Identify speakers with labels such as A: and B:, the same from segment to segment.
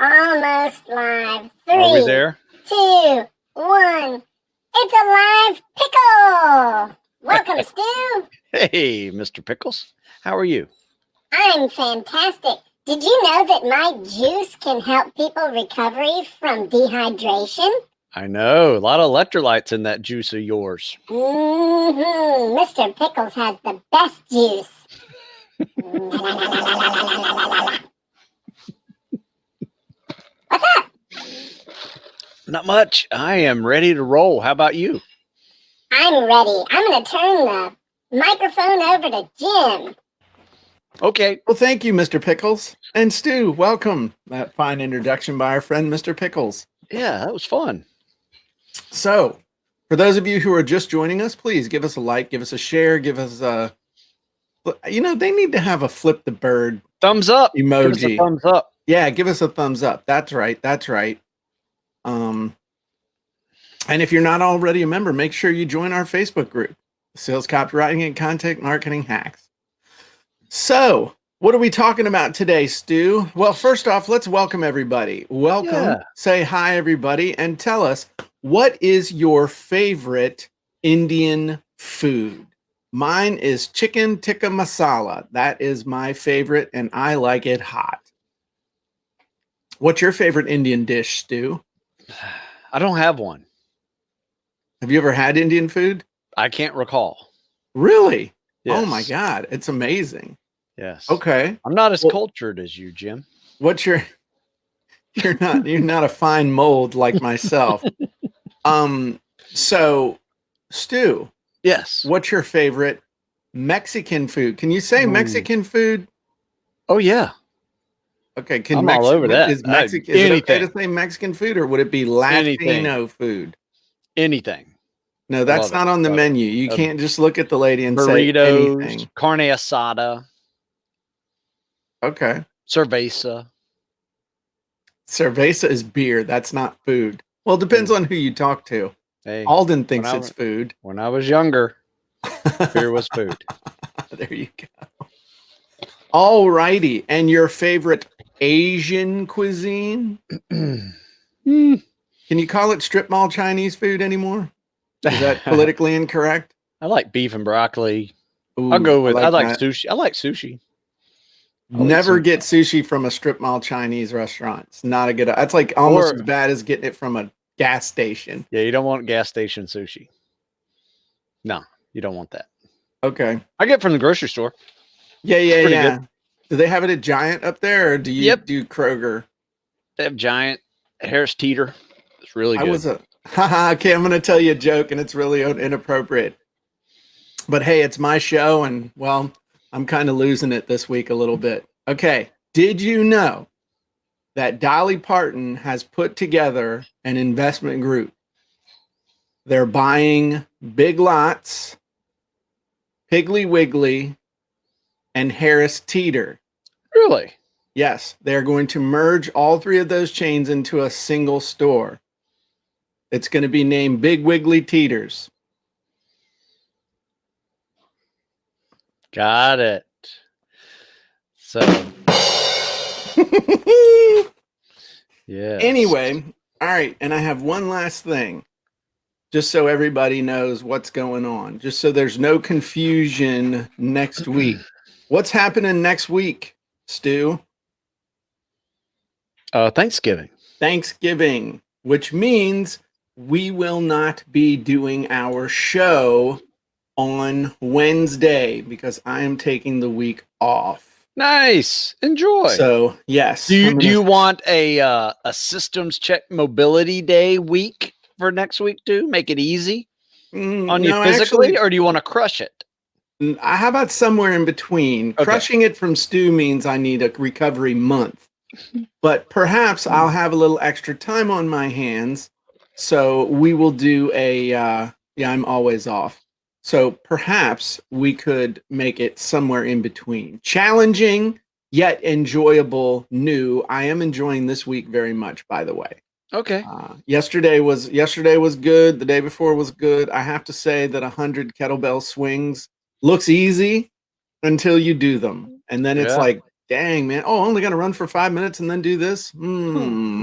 A: Almost live.
B: Are we
A: 3,
B: there?
A: 2, 1. It's a live pickle. Welcome, Stu.
B: Hey, Mr. Pickles. How are you?
A: I'm fantastic. Did you know that my juice can help people recovery from dehydration?
B: I know. A lot of electrolytes in that juice of yours.
A: Mr. Pickles has the best juice. What's up?
B: Not much. I am ready to roll. How about you?
A: I'm ready. I'm going to turn the microphone over to Jim.
B: Okay.
C: Well, thank you, Mr. Pickles. And Stu, welcome. That fine introduction by our friend, Mr. Pickles.
B: Yeah, that was fun.
C: So, for those of you who are just joining us, please give us a like, give us a share, give us a, they need to have a flip the bird
B: Thumbs up.
C: emoji.
B: Give us a thumbs up.
C: Yeah, give us a thumbs up. That's right. That's right. And if you're not already a member, make sure you join our Facebook group, Sales Copywriting and Content Marketing Hacks. So, what are we talking about today, Stu? Well, first off, let's welcome everybody. Welcome.
B: Yeah.
C: Say hi, everybody, and tell us, what is your favorite Indian food? Mine is chicken tikka masala. That is my favorite, and I like it hot. What's your favorite Indian dish, Stu?
B: I don't have one.
C: Have you ever had Indian food?
B: I can't recall.
C: Really?
B: Yes.
C: Oh my God, it's amazing.
B: Yes.
C: Okay.
B: I'm not as cultured as you, Jim.
C: What's your you're not a fine mold like myself. So Stu,
B: Yes.
C: what's your favorite Mexican food? Can you say Mexican food?
B: Oh, yeah.
C: Okay,
B: I'm all over that.
C: Is Mexican is it okay
B: Anything.
C: to say Mexican food, or would it be Latino food?
B: Anything.
C: No, that's
B: Love
C: not
B: it.
C: on the
B: Love it.
C: menu. You can't just look at the lady and say
B: Burritos,
C: anything.
B: carne asada,
C: Okay.
B: cerveza.
C: Cerveza is beer. That's not food. Well, it depends on who you talk to.
B: Hey,
C: Alden thinks
B: when I
C: it's
B: was-
C: food.
B: When I was younger, beer was food.
C: There you go. All righty. And your favorite Asian cuisine?
B: Hmm.
C: Can you call it strip mall Chinese food anymore? Is that politically incorrect?
B: I like beef and broccoli.
C: Ooh,
B: I'll go with. I like
C: that.
B: sushi. I like sushi. I'll eat
C: Never
B: sushi.
C: get sushi from a strip mall Chinese restaurant. It's not a good. That's like almost
B: Or-
C: as bad as getting it from a gas station.
B: Yeah, you don't want gas station sushi. No, you don't want that.
C: Okay.
B: I get it from the grocery store.
C: Yeah,
B: Pretty
C: yeah. Do they have it at Giant up there, or do you
B: Yep.
C: do Kroger?
B: They have Giant, Harris Teeter. It's really good.
C: I was okay, I'm going to tell you a joke, and it's really inappropriate. But hey, it's my show, and well, I'm kind of losing it this week a little bit. Okay, did you know that Dolly Parton has put together an investment group? They're buying Big Lots, Piggly Wiggly, and Harris Teeter.
B: Really?
C: Yes, they're going to merge all three of those chains into a single store. It's going to be named Big Wiggly Teeters.
B: Got it. So, yeah.
C: Anyway, all right, and I have one last thing, just so everybody knows what's going on, just so there's no confusion next week. What's happening next week, Stu?
B: Thanksgiving.
C: Thanksgiving, which means we will not be doing our show on Wednesday because I am taking the week off.
B: Nice. Enjoy.
C: So, yes.
B: do
C: I'm
B: you
C: gonna-
B: want a systems check mobility day week for next week too? Make it easy on you
C: No,
B: physically,
C: actually,
B: or do you want to crush it?
C: how about somewhere in between?
B: Okay.
C: Crushing it from Stu means I need a recovery month, but perhaps I'll have a little extra time on my hands. So we will do I'm always off. So perhaps we could make it somewhere in between. Challenging, yet enjoyable, new. I am enjoying this week very much, by the way.
B: Okay.
C: Yesterday was good. The day before was good. I have to say that 100 kettlebell swings looks easy until you do them, and then it's
B: Yeah.
C: like, dang, man. Oh, only got to run for 5 minutes and then do this.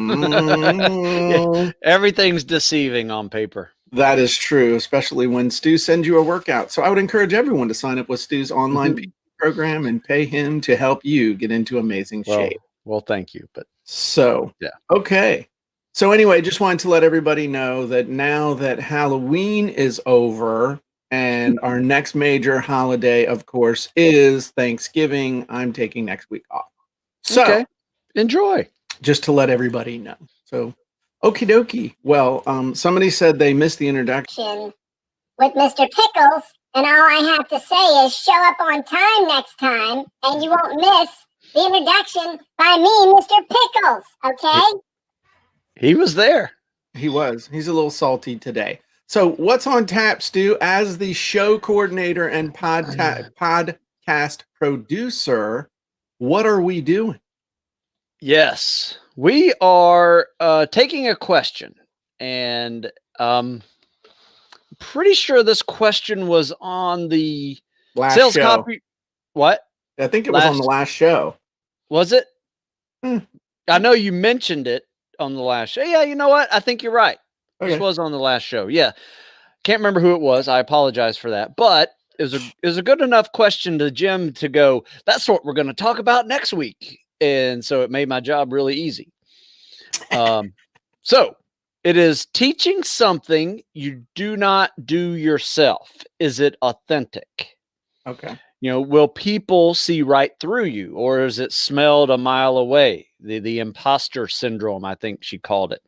B: Yeah, everything's deceiving on paper.
C: That is true, especially when Stu sends you a workout. So I would encourage everyone to sign up with Stu's online PT program and pay him to help you get into amazing shape.
B: Well, thank you. But
C: so,
B: yeah.
C: Okay. So anyway, just wanted to let everybody know that now that Halloween is over and our next major holiday, of course, is Thanksgiving, I'm taking next week off. So
B: okay. Enjoy.
C: Just to let everybody know. So, okie dokie. Well, somebody said they missed the introduction
A: with Mr. Pickles, and all I have to say is show up on time next time, and you won't miss the introduction by me, Mr. Pickles, okay?
B: He was there.
C: He was. He's a little salty today. So what's on tap, Stu, as the show coordinator and podcast producer, what are we doing?
B: Yes, we are taking a question, and pretty sure this question was on the
C: last
B: sales
C: show.
B: copy. What?
C: I think it was on the last show.
B: Was it? I know you mentioned it on the last show. Yeah, you know what? I think you're right. Okay. This was on the last show. Yeah. Can't remember who it was. I apologize for that. But it was a good enough question to Jim to go, that's what we're going to talk about next week. And so it made my job really easy. So it is teaching something you do not do yourself. Is it authentic?
C: Okay.
B: You know, will people see right through you, or is it smelled a mile away? The imposter syndrome, I think she called it.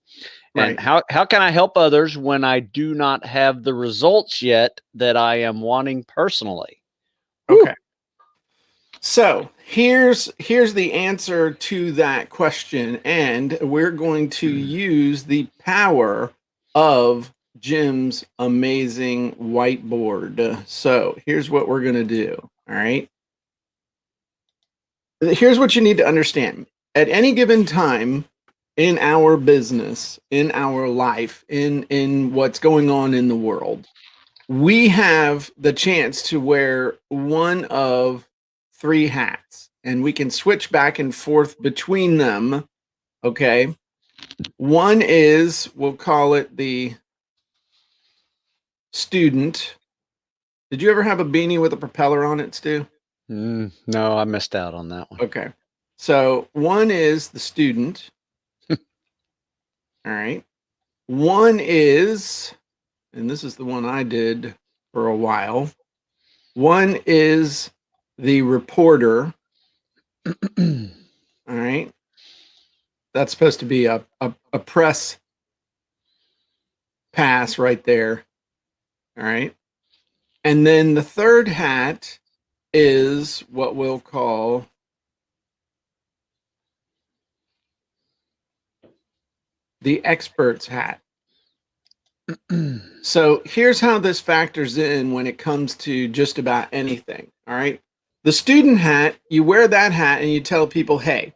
C: Right.
B: And how can I help others when I do not have the results yet that I am wanting personally?
C: Okay. Woo. So here's the answer to that question, and we're going to use the power of Jim's amazing whiteboard. So here's what we're going to do. All right. Here's what you need to understand. At any given time in our business, in our life, in what's going on in the world, we have the chance to wear one of 3 hats, and we can switch back and forth between them. Okay. One is, we'll call it the student. Did you ever have a beanie with a propeller on it, Stu?
B: No, I missed out on that one.
C: Okay. So one is the student. All right. One is, and this is the one I did for a while. One is the reporter. All right. That's supposed to be a press pass right there. All right. And then the third hat is what we'll call the expert's hat. So here's how this factors in when it comes to just about anything. All right. The student hat, you wear that hat and you tell people, hey,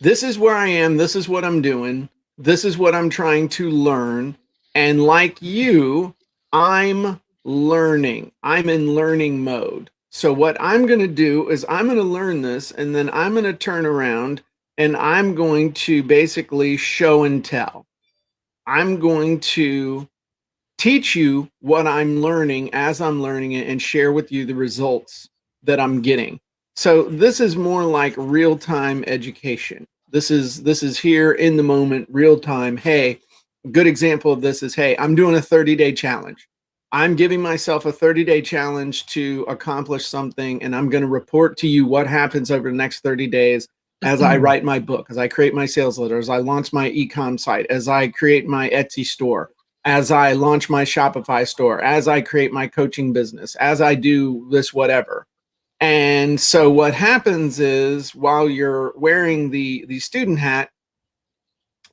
C: this is where I am. This is what I'm doing. This is what I'm trying to learn. And like you, I'm learning. I'm in learning mode. So what I'm going to do is I'm going to learn this, and then I'm going to turn around and I'm going to basically show and tell. I'm going to teach you what I'm learning as I'm learning it and share with you the results that I'm getting. So this is more like real-time education. This is here in the moment, real time. Hey, a good example of this is, hey, I'm doing a 30-day challenge. I'm giving myself a 30-day challenge to accomplish something, and I'm going to report to you what happens over the next 30 days as I write my book, as I create my sales letter, as I launch my e-com site, as I create my Etsy store, as I launch my Shopify store, as I create my coaching business, as I do this, whatever. And so what happens is, while you're wearing the student hat,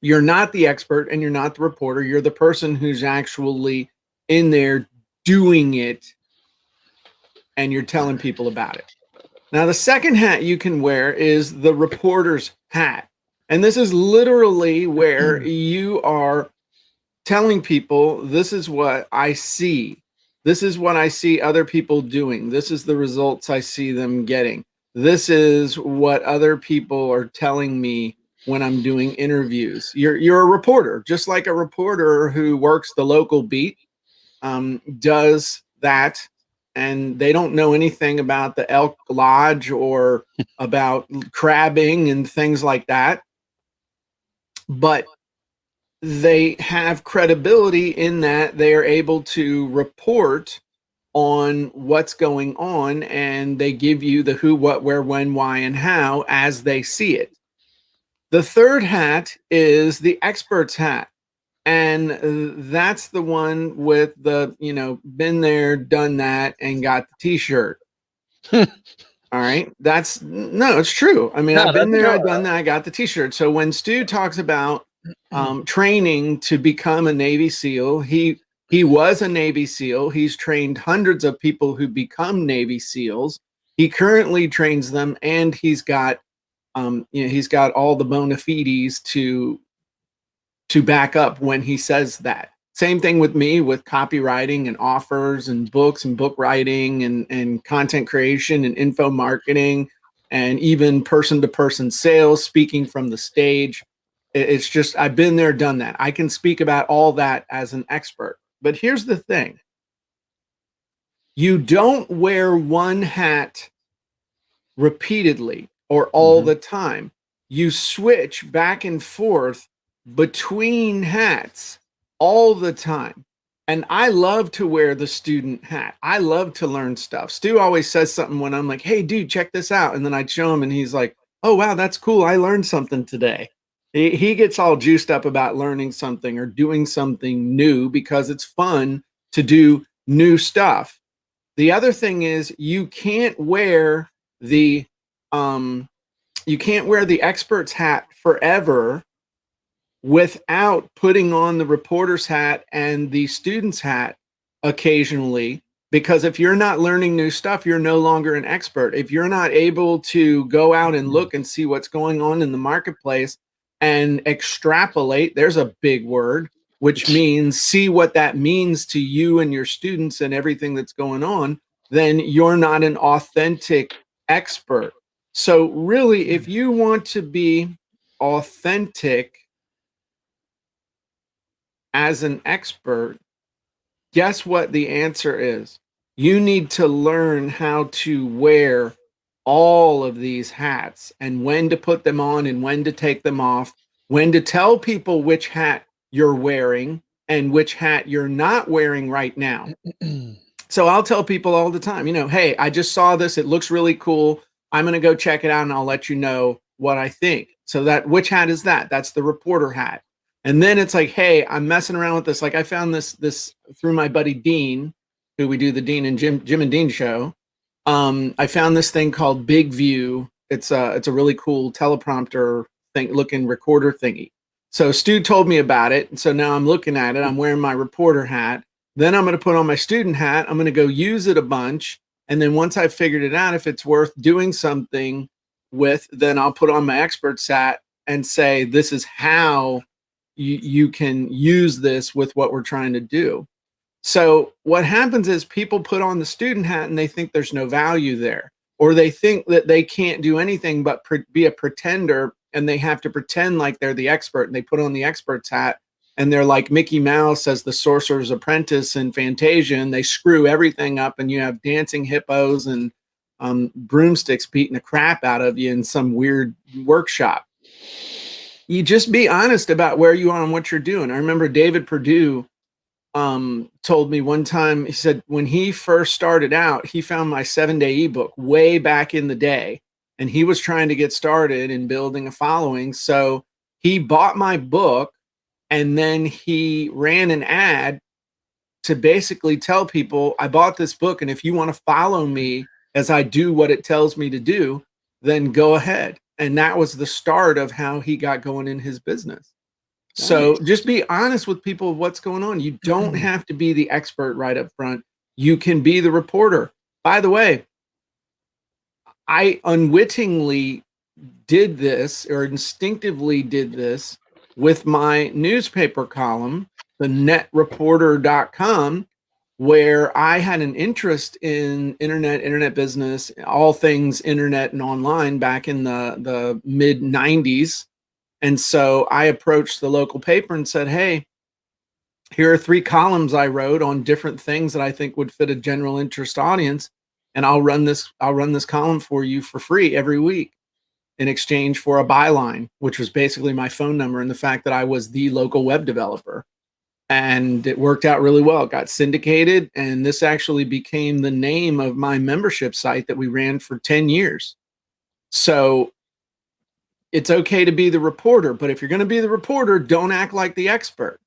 C: you're not the expert and you're not the reporter. You're the person who's actually in there doing it, and you're telling people about it. Now, the second hat you can wear is the reporter's hat. And this is literally where you are telling people, this is what I see. This is what I see other people doing. This is the results I see them getting. This is what other people are telling me when I'm doing interviews. You're a reporter, just like a reporter who works the local beat does that, and they don't know anything about the Elk Lodge or about crabbing and things like that. But they have credibility in that they are able to report on what's going on, and they give you the who, what, where, when, why, and how as they see it. The third hat is the expert's hat. And that's the one with the, been there, done that, and got the t-shirt. All right. It's true. I mean, I've been there, I've done that, I got the t-shirt. So when Stu talks about training to become a Navy SEAL, he was a Navy SEAL. He's trained hundreds of people who become Navy SEALs. He currently trains them, and he's got he's got all the bona fides to back up when he says that. Same thing with me with copywriting and offers and books and book writing and content creation and info marketing and even person-to-person sales, speaking from the stage. It's just, I've been there, done that. I can speak about all that as an expert. But here's the thing. You don't wear one hat repeatedly or all the time. You switch back and forth between hats all the time. And I love to wear the student hat. I love to learn stuff. Stu always says something when I'm like, hey, dude, check this out. And then I'd show him and he's like, oh, wow, that's cool. I learned something today. He gets all juiced up about learning something or doing something new because it's fun to do new stuff. The other thing is you can't wear the expert's hat forever without putting on the reporter's hat and the student's hat occasionally, because if you're not learning new stuff, you're no longer an expert. If you're not able to go out and look and see what's going on in the marketplace and extrapolate, there's a big word, which means see what that means to you and your students and everything that's going on, then you're not an authentic expert. So really, if you want to be authentic as an expert, guess what the answer is? You need to learn how to wear all of these hats and when to put them on and when to take them off, when to tell people which hat you're wearing and which hat you're not wearing right now. So I'll tell people all the time, hey, I just saw this. It looks really cool. I'm going to go check it out and I'll let you know what I think. So which hat is that? That's the reporter hat. And then it's like, hey, I'm messing around with this. Like I found this through my buddy Dean, who we do the Dean and Jim and Dean show. I found this thing called Big View. It's a really cool teleprompter thing, looking recorder thingy. So Stu told me about it. And so now I'm looking at it. I'm wearing my reporter hat. Then I'm going to put on my student hat. I'm going to go use it a bunch. And then once I've figured it out, if it's worth doing something with, then I'll put on my expert's hat and say, this is how you can use this with what we're trying to do. So what happens is people put on the student hat and they think there's no value there, or they think that they can't do anything but be a pretender, and they have to pretend like they're the expert, and they put on the expert's hat and they're like Mickey Mouse as the Sorcerer's Apprentice in Fantasia, and they screw everything up, and you have dancing hippos and broomsticks beating the crap out of you in some weird workshop. You just be honest about where you are and what you're doing. I remember David Perdue told me one time, he said when he first started out, he found my 7-day ebook way back in the day, and he was trying to get started in building a following. So he bought my book, and then he ran an ad to basically tell people, I bought this book, and if you want to follow me as I do what it tells me to do, then go ahead. And that was the start of how he got going in his business. Nice. So just be honest with people of what's going on. You don't have to be the expert right up front. You can be the reporter. By the way, I unwittingly did this, or instinctively did this, with my newspaper column, the netreporter.com. where I had an interest in internet business, all things internet and online back in the mid 90s. And so I approached the local paper and said, hey, here are 3 columns I wrote on different things that I think would fit a general interest audience. And I'll run this column for you for free every week in exchange for a byline, which was basically my phone number and the fact that I was the local web developer. And it worked out really well. It got syndicated, and this actually became the name of my membership site that we ran for 10 years. So it's okay to be the reporter, but if you're going to be the reporter, don't act like the expert.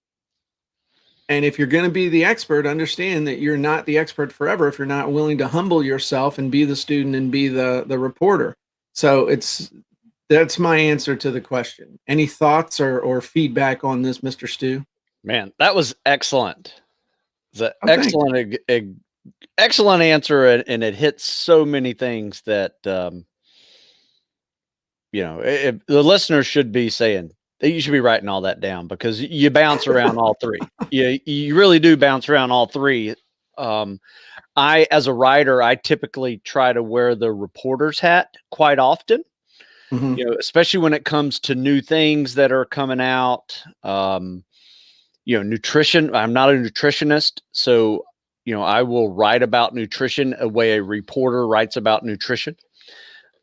C: And if you're going to be the expert, understand that you're not the expert forever if you're not willing to humble yourself and be the student and be the reporter. So that's my answer to the question. Any thoughts or feedback on this, Mr. Stu?
B: Man, that was excellent. Excellent answer, and it hits so many things that the listeners should be saying. You should be writing all that down, because you bounce around all 3. You really do bounce around all 3. As a writer, I typically try to wear the reporter's hat quite often.
C: Mm-hmm.
B: Especially when it comes to new things that are coming out. Nutrition. I'm not a nutritionist, so I will write about nutrition the way a reporter writes about nutrition,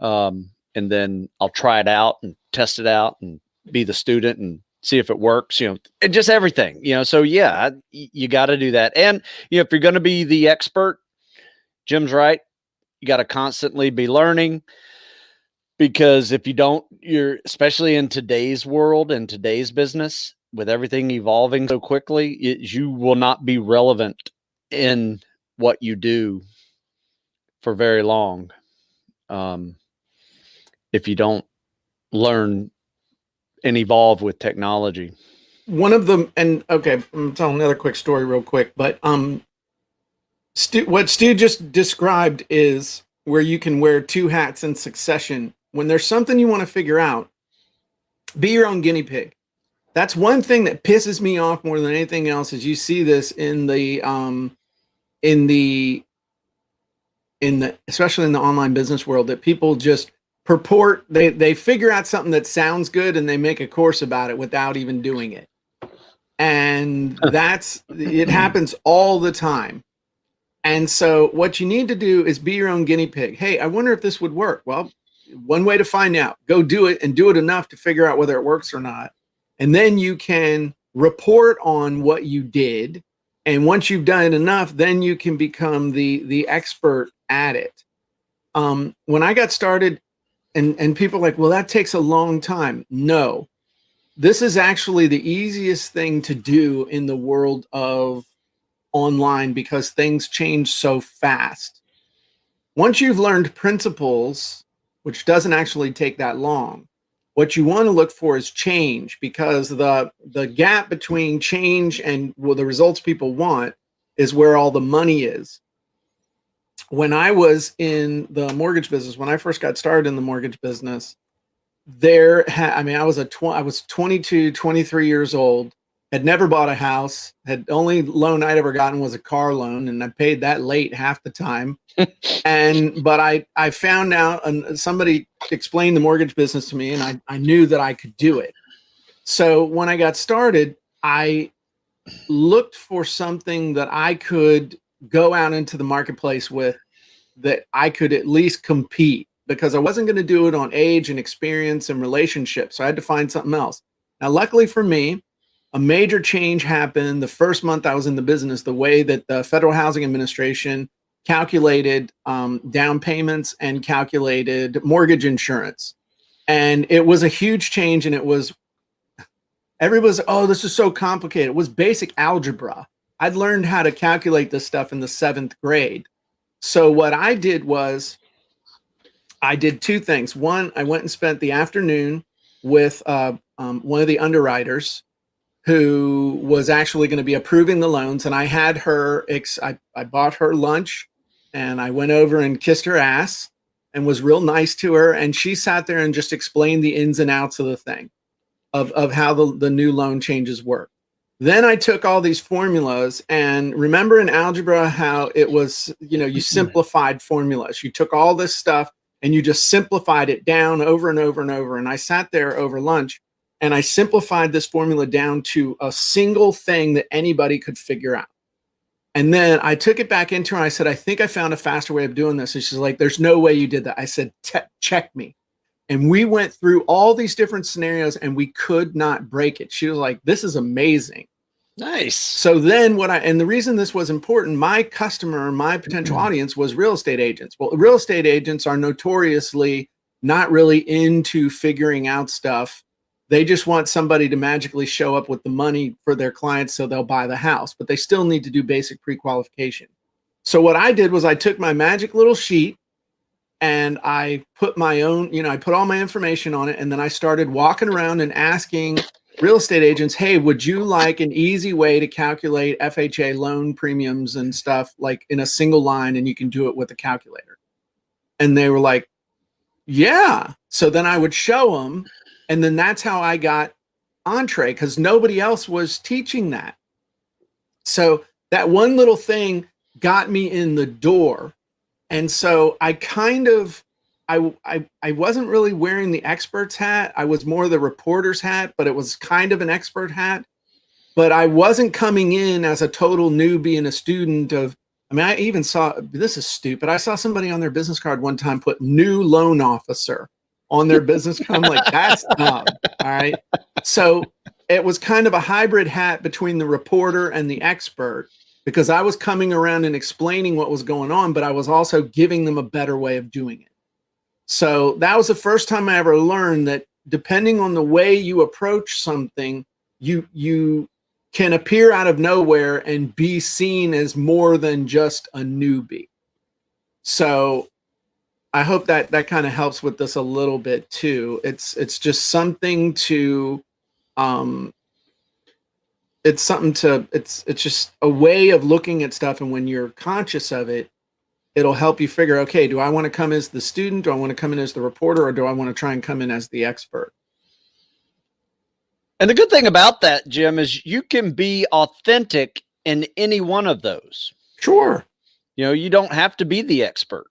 B: and then I'll try it out and test it out and be the student and see if it works. And just everything. So yeah, you got to do that. And if you're going to be the expert, Jim's right. You got to constantly be learning, because if you don't, you're, especially in today's world and today's business, with everything evolving so quickly, you will not be relevant in what you do for very long if you don't learn and evolve with technology.
C: One of them, and okay, I'm telling another quick story real quick, but what Stu just described is where you can wear 2 hats in succession. When there's something you want to figure out, be your own guinea pig. That's one thing that pisses me off more than anything else. Is you see this in the especially in the online business world, that people just purport, they figure out something that sounds good and they make a course about it without even doing it. And it happens all the time. And so what you need to do is be your own guinea pig. Hey, I wonder if this would work. Well, one way to find out, go do it, and do it enough to figure out whether it works or not. And then you can report on what you did. And once you've done it enough, then you can become the expert at it. When I got started, and people are like, well, that takes a long time. No, this is actually the easiest thing to do in the world of online, because things change so fast. Once you've learned principles, which doesn't actually take that long, what you want to look for is change, because the gap between change and the results people want is where all the money is. When I was in the mortgage business, when I first got started in the mortgage business, I was 22, 23 years old, had never bought a house, had only loan I'd ever gotten was a car loan, and I paid that late half the time. But I found out, and somebody explained the mortgage business to me, and I knew that I could do it. So when I got started, I looked for something that I could go out into the marketplace with, that I could at least compete, because I wasn't going to do it on age and experience and relationships. So I had to find something else. Now, luckily for me, a major change happened the first month I was in the business, the way that the Federal Housing Administration calculated down payments and calculated mortgage insurance. And it was a huge change. And everybody was, oh, this is so complicated. It was basic algebra. I'd learned how to calculate this stuff in the 7th grade. So what I did was, I did 2 things. One, I went and spent the afternoon with one of the underwriters who was actually going to be approving the loans. And I had her, I bought her lunch, and I went over and kissed her ass and was real nice to her. And she sat there and just explained the ins and outs of the thing, of how the new loan changes work. Then I took all these formulas, and remember in algebra how it was, you simplified formulas. You took all this stuff and you just simplified it down over and over and over. And I sat there over lunch and I simplified this formula down to a single thing that anybody could figure out. And then I took it back into her and I said, I think I found a faster way of doing this. And she's like, there's no way you did that. I said, check me. And we went through all these different scenarios and we could not break it. She was like, this is amazing.
B: Nice.
C: So then and the reason this was important, my customer, my potential audience was real estate agents. Well, real estate agents are notoriously not really into figuring out stuff. They just want somebody to magically show up with the money for their clients so they'll buy the house, but they still need to do basic pre-qualification. So what I did was I took my magic little sheet and I put my own, I put all my information on it. And then I started walking around and asking real estate agents, hey, would you like an easy way to calculate FHA loan premiums and stuff like in a single line, and you can do it with a calculator? And they were like, yeah. So then I would show them. And then that's how I got entree, because nobody else was teaching that. So that one little thing got me in the door. And so I kind of, I wasn't really wearing the expert's hat. I was more the reporter's hat, but it was kind of an expert hat. But I wasn't coming in as a total newbie and a student of, I even saw, this is stupid. I saw somebody on their business card one time put new loan officer on their business card. I'm like, that's dumb. All right. So it was kind of a hybrid hat between the reporter and the expert, because I was coming around and explaining what was going on, but I was also giving them a better way of doing it. So that was the first time I ever learned that depending on the way you approach something, you can appear out of nowhere and be seen as more than just a newbie. So I hope that kind of helps with this a little bit too. It's just something to, it's just a way of looking at stuff. And when you're conscious of it, it'll help you figure, okay, do I want to come as the student? Do I want to come in as the reporter? Or do I want to try and come in as the expert?
B: And the good thing about that, Jim, is you can be authentic in any one of those.
C: Sure.
B: You don't have to be the expert.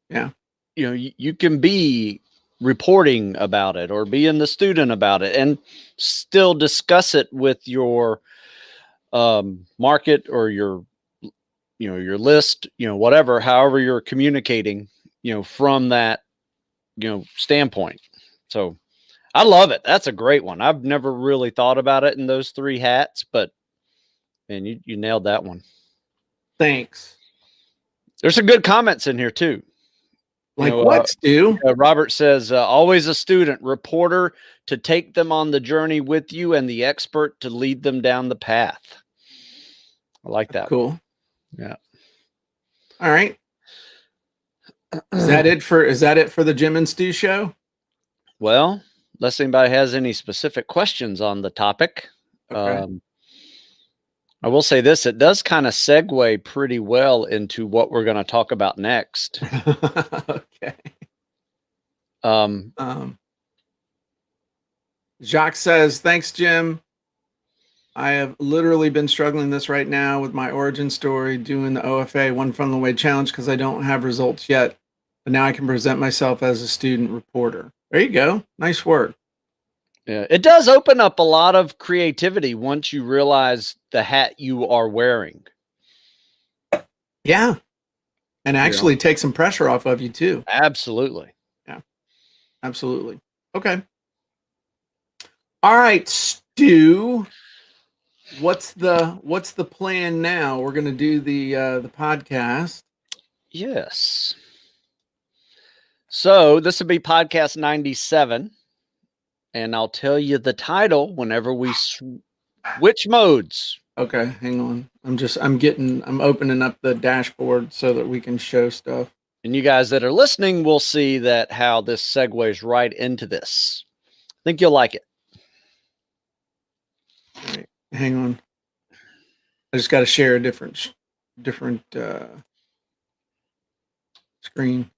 C: Yeah.
B: You can be reporting about it or being the student about it and still discuss it with your market or your list, whatever, however you're communicating, from that, standpoint. So I love it. That's a great one. I've never really thought about it in those three hats, but man, you nailed that one.
C: Thanks.
B: There's some good comments in here too.
C: Like what, Stu?
B: Robert says, always a student, reporter to take them on the journey with you, and the expert to lead them down the path. I like that.
C: Cool.
B: Yeah.
C: All right. Is that it for the Jim and Stu show?
B: Well, unless anybody has any specific questions on the topic.
C: Okay.
B: I will say this, it does kind of segue pretty well into what we're going to talk about next.
C: Okay. Jacques says, thanks, Jim. I have literally been struggling this right now with my origin story, doing the OFA One Funnel Away Challenge, because I don't have results yet. But now I can present myself as a student reporter. There you go. Nice work.
B: Yeah, it does open up a lot of creativity once you realize the hat you are wearing.
C: Yeah. And actually take some pressure off of you too.
B: Absolutely.
C: Yeah. Absolutely. Okay. All right, Stu. What's the plan now? We're going to do the podcast.
B: Yes. So this will be podcast 97. And I'll tell you the title whenever we switch modes.
C: Okay, hang on. I'm opening up the dashboard so that we can show stuff.
B: And you guys that are listening will see that how this segues right into this. I think you'll like it.
C: All right, hang on. I just got to share a different screen.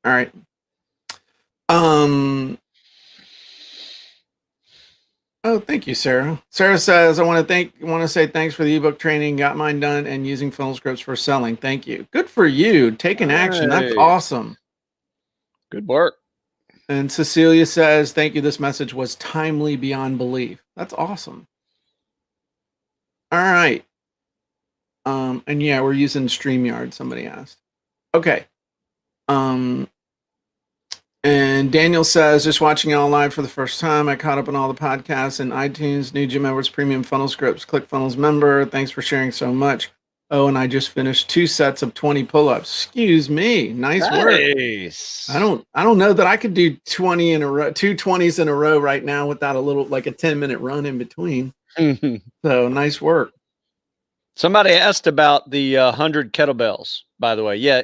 C: All right. Oh, thank you, Sarah. Sarah says, I want to say thanks for the ebook training. Got mine done and using funnel scripts for selling. Thank you. Good for you. Taking action. That's awesome.
B: Good work.
C: And Cecilia says, thank you. This message was timely beyond belief. That's awesome. All right. And yeah, we're using StreamYard, somebody asked. Okay. And Daniel says, just watching y'all live for the first time. I caught up on all the podcasts and iTunes, new Jim Edwards Premium Funnel Scripts, ClickFunnels member. Thanks for sharing so much. Oh, and I just finished 2 sets of 20 pull-ups. Excuse me. Nice work. I don't know that I could do 20 in a row, 2 20s in a row right now without a little, like a 10-minute run in between. So nice work.
B: Somebody asked about the 100 kettlebells, by the way. Yeah.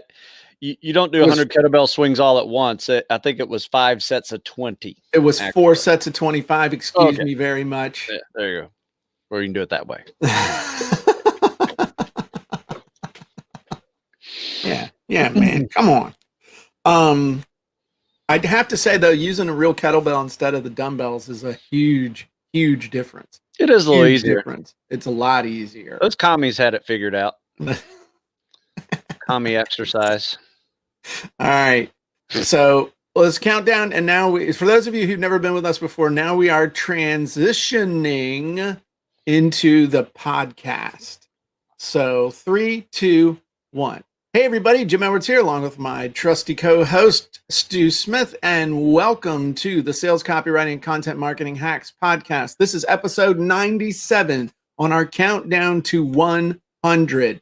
B: You don't do 100 kettlebell swings all at once. I think it was 5 sets of 20.
C: It was actually 4 sets of 25. Excuse me very much.
B: Yeah, there you go. Or you can do it that way.
C: Yeah, man. Come on. I'd have to say though, using a real kettlebell instead of the dumbbells is a huge difference.
B: It is a little easier.
C: It's a lot easier.
B: Those commies had it figured out. Commie exercise.
C: All right. So let's count down. And now, for those of you who've never been with us before, now we are transitioning into the podcast. So 3, 2, 1. Hey, everybody. Jim Edwards here, along with my trusty co-host, Stu Smith, and welcome to the Sales Copywriting and Content Marketing Hacks podcast. This is episode 97 on our countdown to 100.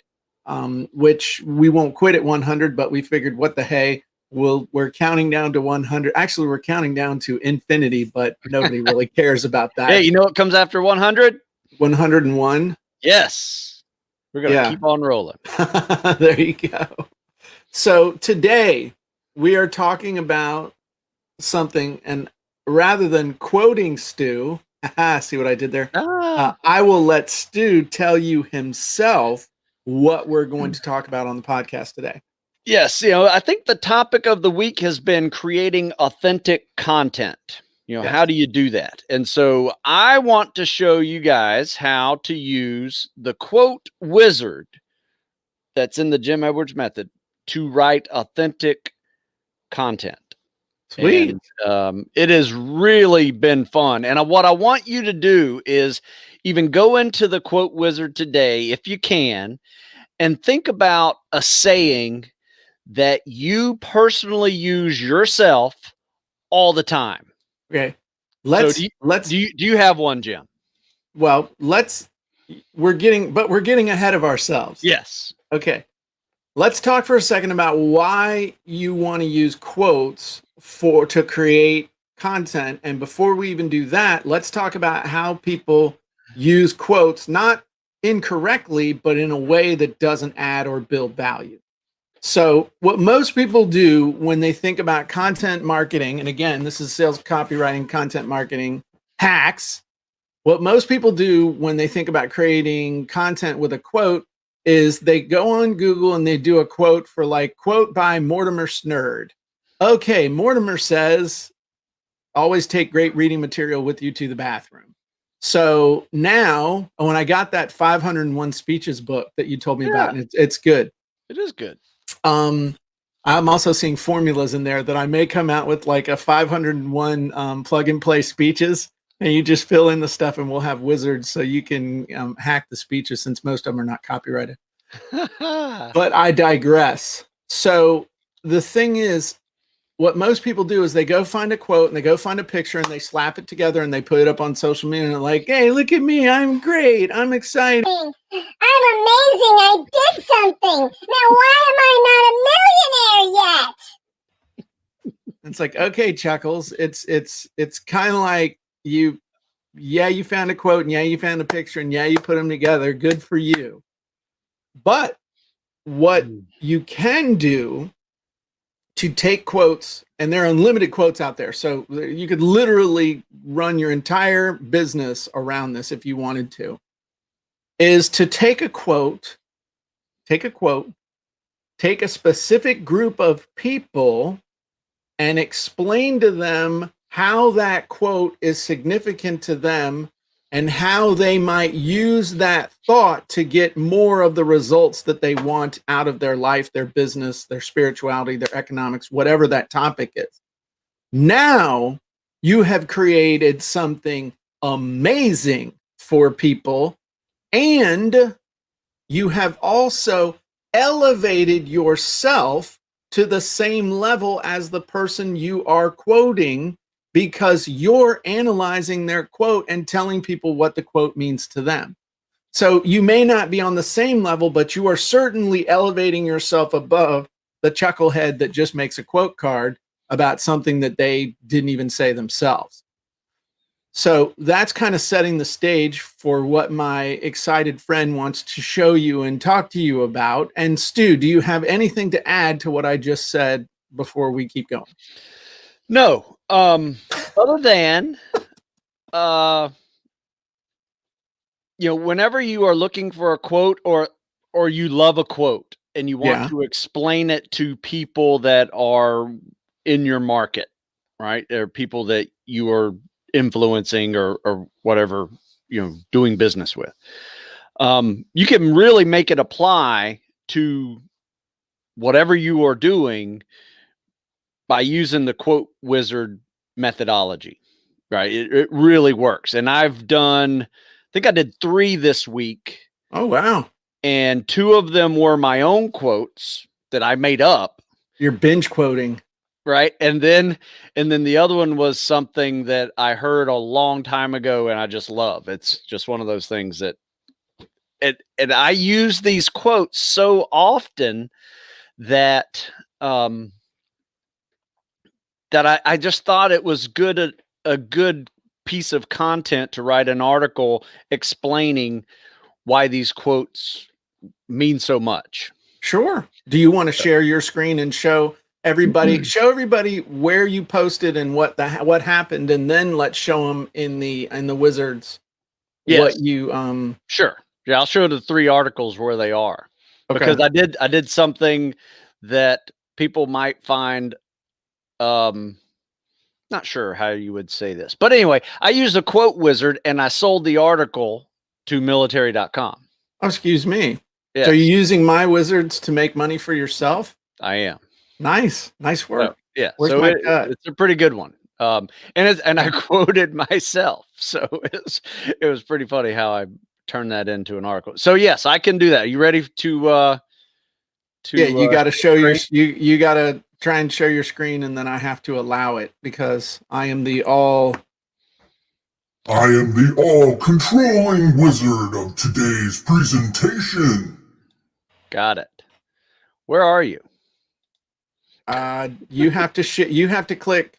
C: Which we won't quit at 100, but we figured, what the hey, we're counting down to 100. Actually, we're counting down to infinity, but nobody really cares about that.
B: Hey, you know what comes after 100?
C: 101.
B: Yes. We're going to keep on rolling.
C: There you go. So today we are talking about something, and rather than quoting Stu, see what I did there? I will let Stu tell you himself what we're going to talk about on the podcast today.
B: Yes. I think the topic of the week has been creating authentic content. How do you do that? And so I want to show you guys how to use the quote wizard that's in the Jim Edwards method to write authentic content.
C: Sweet.
B: And, it has really been fun. And what I want you to do is even go into the quote wizard today, if you can, and think about a saying that you personally use yourself all the time.
C: Okay.
B: Do you have one, Jim?
C: Well, we're getting ahead of ourselves.
B: Yes.
C: Okay. Let's talk for a second about why you want to use quotes to create content. And before we even do that, let's talk about how people use quotes, not incorrectly, but in a way that doesn't add or build value. So what most people do when they think about content marketing, and again, this is sales copywriting, content marketing hacks. What most people do when they think about creating content with a quote is they go on Google and they do a quote for, like, quote by Mortimer Snerd. Okay, Mortimer says, always take great reading material with you to the bathroom. So now, when I got that 501 speeches book that you told me about, and it's good.
B: It is good.
C: I'm also seeing formulas in there that I may come out with, like a 501 plug and play speeches, and you just fill in the stuff, and we'll have wizards so you can hack the speeches, since most of them are not copyrighted. But I digress. So the thing is, what most people do is they go find a quote and they go find a picture and they slap it together and they put it up on social media and they're like, hey, look at me. I'm great. I'm excited.
A: I'm amazing. I did something. Now, why am I not a millionaire yet?
C: It's like, okay, Chuckles. It's kind of like you found a quote and you found a picture and you put them together. Good for you. But what you can do to take quotes, and there are unlimited quotes out there. So you could literally run your entire business around this if you wanted to, is to take a quote, take a specific group of people and explain to them how that quote is significant to them and how they might use that thought to get more of the results that they want out of their life, their business, their spirituality, their economics, whatever that topic is. Now you have created something amazing for people, and you have also elevated yourself to the same level as the person you are quoting, because you're analyzing their quote and telling people what the quote means to them. So you may not be on the same level, but you are certainly elevating yourself above the chucklehead that just makes a quote card about something that they didn't even say themselves. So that's kind of setting the stage for what my excited friend wants to show you and talk to you about. And Stu, do you have anything to add to what I just said before we keep going?
B: No. Other than, whenever you are looking for a quote or you love a quote and you want to explain it to people that are in your market, right? Or people that you are influencing or whatever, doing business with. You can really make it apply to whatever you are doing by using the quote wizard methodology, right? It really works. And I think I did 3 this week.
C: Oh, wow.
B: And 2 of them were my own quotes that I made up.
C: You're binge quoting. Right.
B: And then the other one was something that I heard a long time ago and I just love. It's just one of those things that and I use these quotes so often that that I just thought it was a good piece of content to write an article explaining why these quotes mean so much.
C: Sure. Do you want to share your screen and show everybody where you posted and what happened, and then let's show them in the wizards what you
B: Sure. Yeah, I'll show the 3 articles where they are. Okay. Because I did something that people might find not sure how you would say this. But anyway, I used a quote wizard and I sold the article to military.com.
C: Oh, excuse me. Yes. So are you using my wizards to make money for yourself?
B: I am.
C: Nice work.
B: So, yeah. Where's my cut? It's a pretty good one. And I quoted myself. So it was pretty funny how I turned that into an article. So yes, I can do that. Are you ready to
C: you got to show you got to try and share your screen, and then I have to allow it because I am the all controlling wizard of today's presentation.
B: Got it. Where are you?
C: You have to click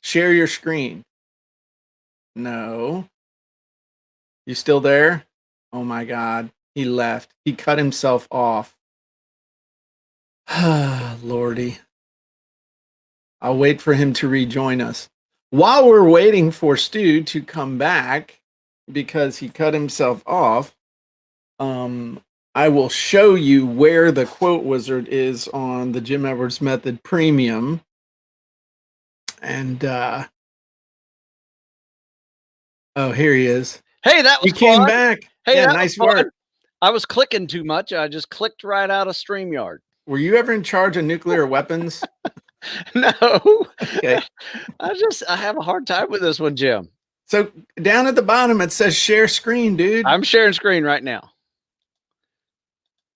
C: share your screen. No. You still there? Oh my God. He left. He cut himself off. Lordy. I'll wait for him to rejoin us. While we're waiting for Stu to come back, because he cut himself off, I will show you where the quote wizard is on the Jim Edwards Method Premium. And oh, here he is.
B: Hey, that was
C: fun. Came back.
B: Hey,
C: yeah, nice work.
B: I was clicking too much. I just clicked right out of StreamYard.
C: Were you ever in charge of nuclear weapons?
B: No.
C: Okay.
B: I have a hard time with this one, Jim.
C: So down at the bottom, it says share screen, dude.
B: I'm sharing screen right now.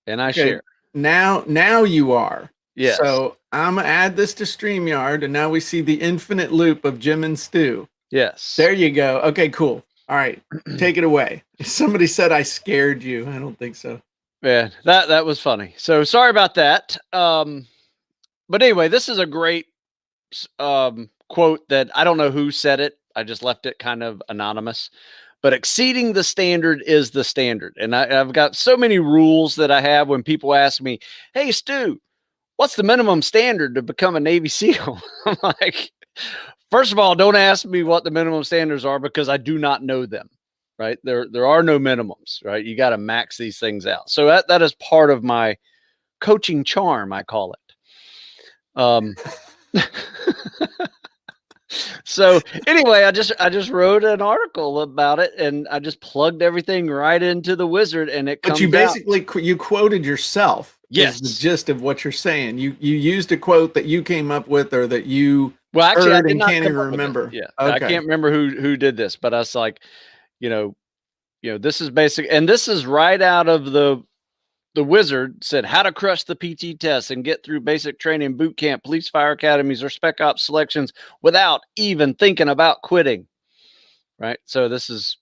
B: And I share.
C: Now you are.
B: Yes.
C: So I'm going to add this to StreamYard, and now we see the infinite loop of Jim and Stu.
B: Yes.
C: There you go. Okay, cool. All right. Take it away. Somebody said I scared you. I don't think so.
B: Yeah, that was funny. So sorry about that. But anyway, this is a great quote that I don't know who said it. I just left it kind of anonymous. But exceeding the standard is the standard. And I've got so many rules that I have when people ask me, hey, Stu, what's the minimum standard to become a Navy SEAL? I'm like, first of all, don't ask me what the minimum standards are because I do not know them. Right. There are no minimums. Right. You got to max these things out. So that is part of my coaching charm, I call it. So anyway, I just wrote an article about it, and I just plugged everything right into the wizard, and it comes
C: But you
B: out.
C: basically you quoted yourself.
B: Yes.
C: Is the gist of what you're saying. You used a quote that you came up with, or that you
B: Well, actually, I
C: heard
B: did
C: and
B: not
C: can't
B: come
C: even
B: up with it.
C: remember.
B: Yeah,
C: Okay.
B: I can't remember who did this, but I was like, you know, this is basic, and this is right out of the wizard. Said how to crush the PT test and get through basic training, boot camp, police, fire academies, or spec ops selections without even thinking about quitting. Right. So this is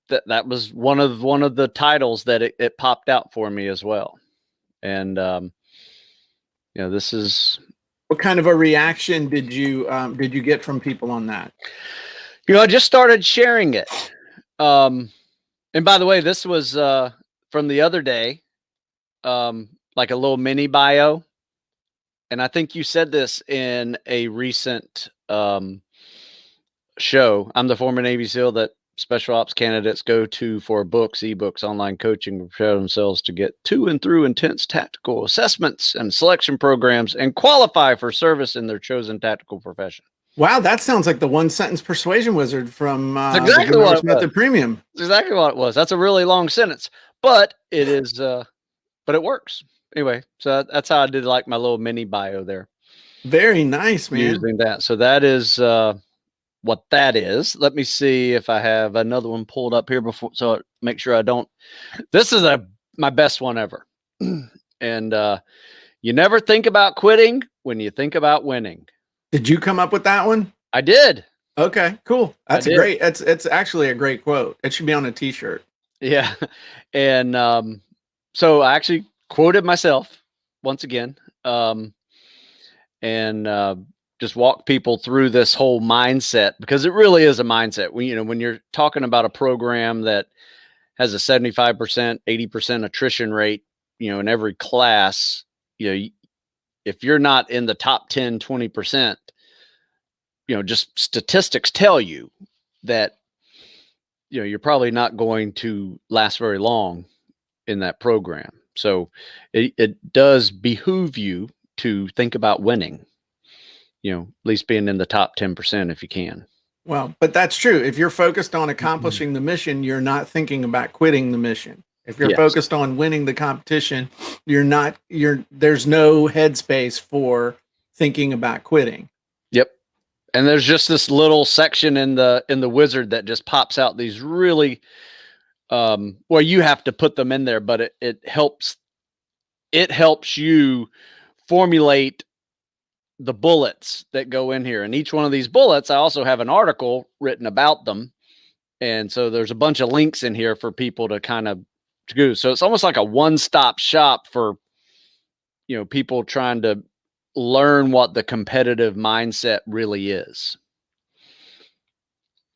B: that was one of the titles that it popped out for me as well. And this is
C: What kind of a reaction did you get from people on that?
B: I just started sharing it. And by the way, this was from the other day, like a little mini bio. And I think you said this in a recent show. I'm the former Navy SEAL that special ops candidates go to for books, ebooks, online coaching to prepare themselves to get to and through intense tactical assessments and selection programs and qualify for service in their chosen tactical profession.
C: Wow, that sounds like the one sentence persuasion wizard from
B: exactly
C: the Good Method Premium.
B: That's exactly what it was. That's a really long sentence, but it is, but it works anyway. So that's how I did like my little mini bio there.
C: Very nice, man.
B: Using that. So that is what that is. Let me see if I have another one pulled up here before, so make sure I don't. This is my best one ever. And you never think about quitting when you think about winning.
C: Did you come up with that one?
B: I did.
C: Okay, cool. That's a great. It's actually a great quote. It should be on a t-shirt.
B: Yeah. And so I actually quoted myself once again. And just walk people through this whole mindset, because it really is a mindset. When you're talking about a program that has a 75%, 80% attrition rate, in every class, if you're not in the top 10, 20%, just statistics tell you that, you're probably not going to last very long in that program. So it does behoove you to think about winning. At least being in the top 10% if you can.
C: Well, but that's true. If you're focused on accomplishing the mission, you're not thinking about quitting the mission. If you're focused on winning the competition, there's no headspace for thinking about quitting.
B: Yep. And there's just this little section in the wizard that just pops out these really, well, you have to put them in there, but it helps you formulate the bullets that go in here. And each one of these bullets, I also have an article written about them. And so there's a bunch of links in here for people to kind of go. So it's almost like a one-stop shop for, people trying to learn what the competitive mindset really is.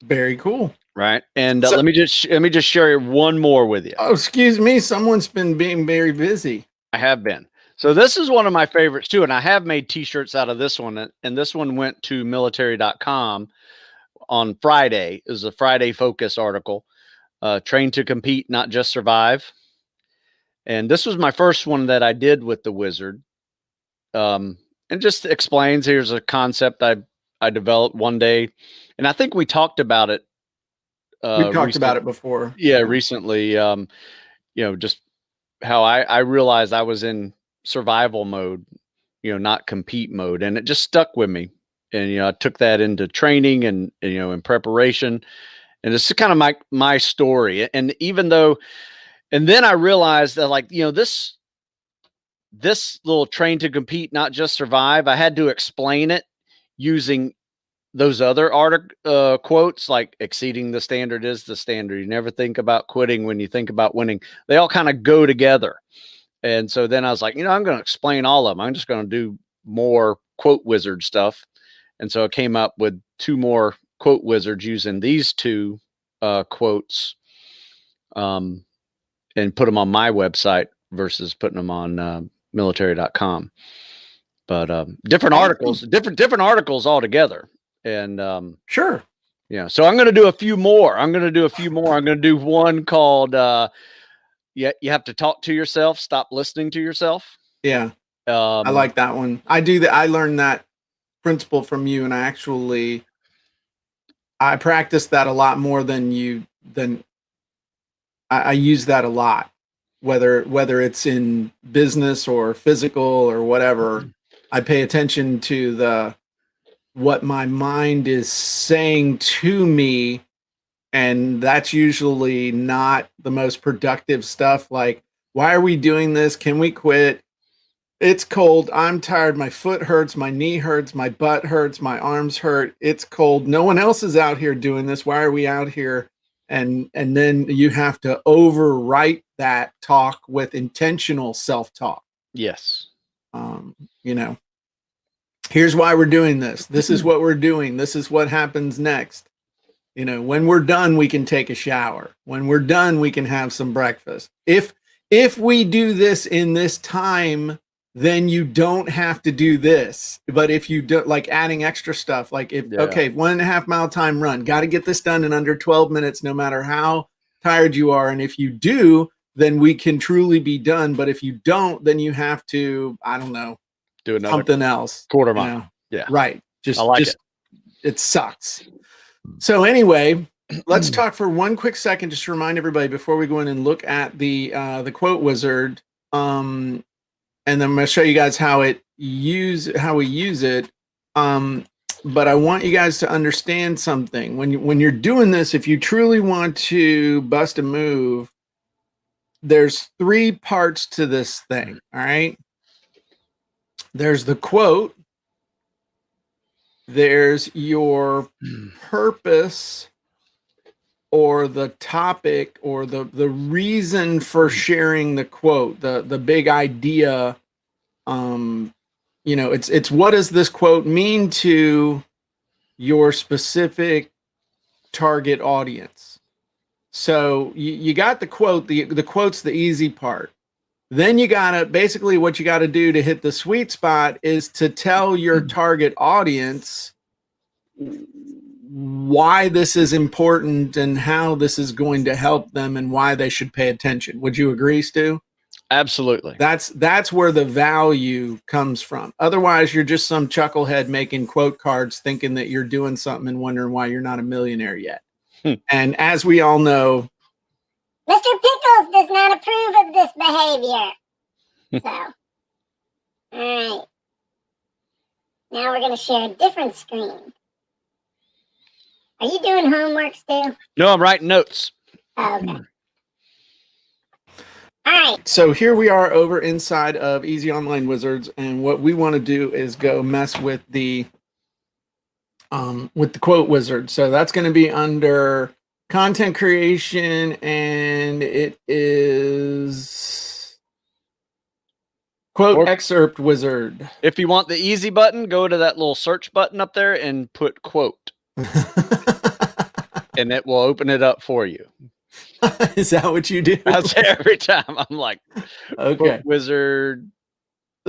C: Very cool.
B: Right. And let me just share one more with you.
C: Oh, excuse me. Someone's been being very busy.
B: I have been. So this is one of my favorites too. And I have made t-shirts out of this one. And this one went to military.com on Friday. It was a Friday focus article, train to compete, not just survive. And this was my first one that I did with the wizard. And just explains, here's a concept I developed one day. And I think we talked about it.
C: We've talked about it before.
B: Yeah, recently. Just how I realized I was in survival mode, not compete mode. And it just stuck with me. And, I took that into training and in preparation. And it's kind of my story. And even though, and then I realized that this little train to compete, not just survive, I had to explain it using those other quotes, like exceeding the standard is the standard. You never think about quitting when you think about winning. They all kind of go together. And so then I was like, I'm going to explain all of them. I'm just going to do more quote wizard stuff. And so I came up with 2 more quote wizards using these 2 quotes and put them on my website versus putting them on military.com. But different articles altogether. And
C: sure.
B: Yeah. So I'm going to do a few more. I'm going to do one called you have to talk to yourself, stop listening to yourself.
C: Yeah. I like that one. I do that. I learned that principle from you, and I practice that a lot more than I use that a lot, whether it's in business or physical or whatever. I pay attention to what my mind is saying to me, and that's usually not the most productive stuff. Like, why are we doing this? Can we quit? It's cold. I'm tired. My foot hurts. My knee hurts. My butt hurts. My arms hurt. It's cold. No one else is out here doing this. Why are we out here? And then you have to overwrite that talk with intentional self-talk.
B: Yes.
C: Here's why we're doing this. This is what we're doing. This is what happens next. When we're done, we can take a shower. When we're done, we can have some breakfast. If we do this in this time, then you don't have to do this. But if you do, like adding extra stuff, like okay, 1.5 mile time run, got to get this done in under 12 minutes, no matter how tired you are. And if you do, then we can truly be done. But if you don't, then you have to, I don't know,
B: do
C: something else.
B: Quarter mile. Yeah.
C: Right. It sucks. So anyway, let's talk for one quick second, just to remind everybody before we go in and look at the quote wizard. And then I'm going to show you guys how we use it. But I want you guys to understand something. When you're doing this, if you truly want to bust a move, there's 3 parts to this thing. All right. There's the quote. There's your purpose, or the topic, or the reason for sharing the quote, the big idea. It's what does this quote mean to your specific target audience? So you got the quote. The quote's the easy part. Then you gotta, basically what you gotta do to hit the sweet spot is to tell your target audience why this is important and how this is going to help them and why they should pay attention. Would you agree, Stu?
B: Absolutely.
C: That's where the value comes from. Otherwise, you're just some chucklehead making quote cards thinking that you're doing something and wondering why you're not a millionaire yet. And as we all know,
A: Mr. Pickles does not approve of this behavior. So, all right. Now we're going to share a different screen. Are you doing homework still?
B: No, I'm writing notes.
A: Oh, okay. All right.
C: So here we are over inside of Easy Online Wizards, and what we want to do is go mess with the quote wizard. So that's going to be under content creation, and it is quote excerpt wizard.
B: If you want the easy button, go to that little search button up there and put quote. And it will open it up for you.
C: Is that what you do?
B: I say every time. I'm like,
C: okay,
B: wizard.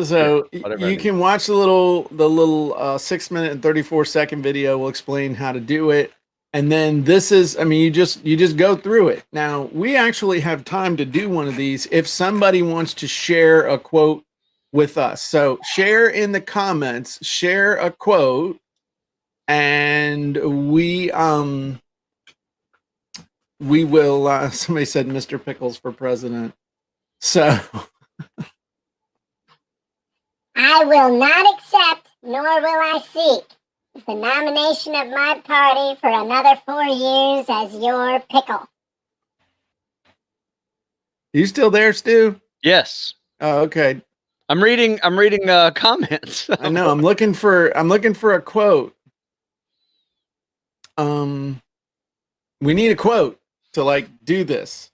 C: So you can watch the little 6-minute and 34-second video. We'll explain how to do it. And then this is, you just go through it. Now, we actually have time to do one of these if somebody wants to share a quote with us. So share in the comments, share a quote, and we will, somebody said Mr. Pickles for president. So
A: I will not accept, nor will I seek the nomination of my party for another 4 years as your pickle.
C: You still there, Stu?
B: Yes.
C: Oh, okay.
B: I'm reading comments.
C: I know. I'm looking for a quote. We need a quote to do this.